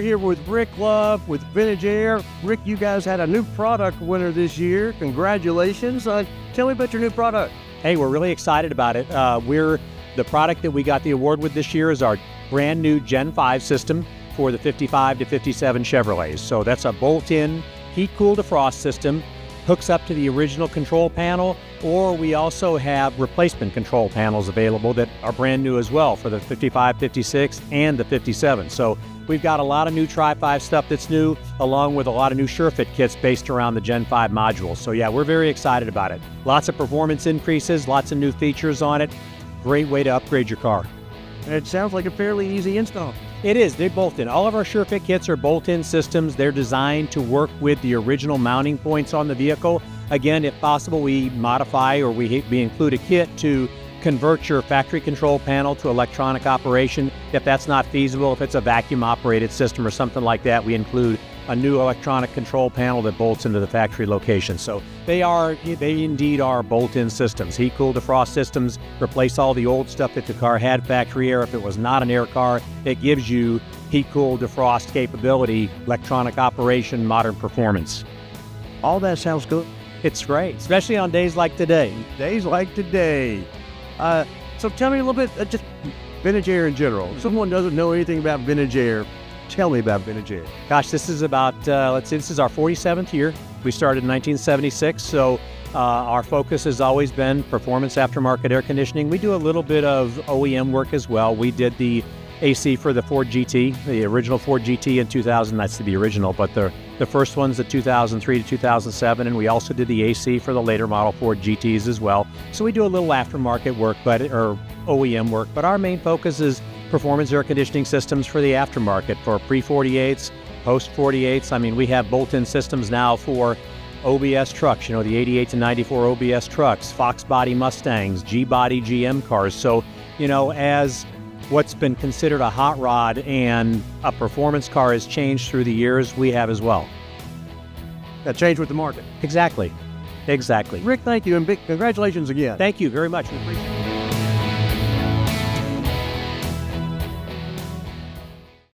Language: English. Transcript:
here with Rick Love with Vintage Air. Rick, you guys had a new product winner this year. Congratulations. Tell me about your new product. Hey, we're really excited about it. The product that we got the award with this year is our brand new Gen 5 system for the 55 to 57 Chevrolets. So that's a bolt-in heat-cool defrost system, hooks up to the original control panel, or we also have replacement control panels available that are brand new as well for the 55, 56, and the 57. So we've got a lot of new Tri-Five stuff that's new, along with a lot of new Surefit kits based around the Gen 5 modules. So yeah, we're very excited about it. Lots of performance increases, lots of new features on it. Great way to upgrade your car. It sounds like a fairly easy install. It is. They're bolt-in. All of our Surefit kits are bolt-in systems. They're designed to work with the original mounting points on the vehicle. Again, if possible, we modify or we include a kit to convert your factory control panel to electronic operation. If that's not feasible, if it's a vacuum-operated system or something like that, we include a new electronic control panel that bolts into the factory location. So they indeed are bolt-in systems. Heat, cool, defrost systems replace all the old stuff that the car had factory air. If it was not an air car, it gives you heat, cool, defrost capability, electronic operation, modern performance. All that sounds good. It's great, especially on days like today. Days like today. So tell me a little bit, just Vintage Air in general. If someone doesn't know anything about Vintage Air, tell me about Vintage Air. Gosh, this is about, this is our 47th year. We started in 1976, so our focus has always been performance aftermarket air conditioning. We do a little bit of OEM work as well. We did the AC for the Ford GT, the original Ford GT in 2000. That's the original, but the first one's the 2003 to 2007, and we also did the AC for the later model Ford GTs as well. So we do a little aftermarket work, or OEM work, but our main focus is performance air conditioning systems for the aftermarket, for pre-48s, post-48s. I mean, we have bolt-in systems now for OBS trucks, the 88 to 94 OBS trucks, Fox body Mustangs, G-body GM cars. So, as what's been considered a hot rod and a performance car has changed through the years, we have as well. That changed with the market. Exactly. Rick, thank you, and big congratulations again. Thank you very much. We appreciate it.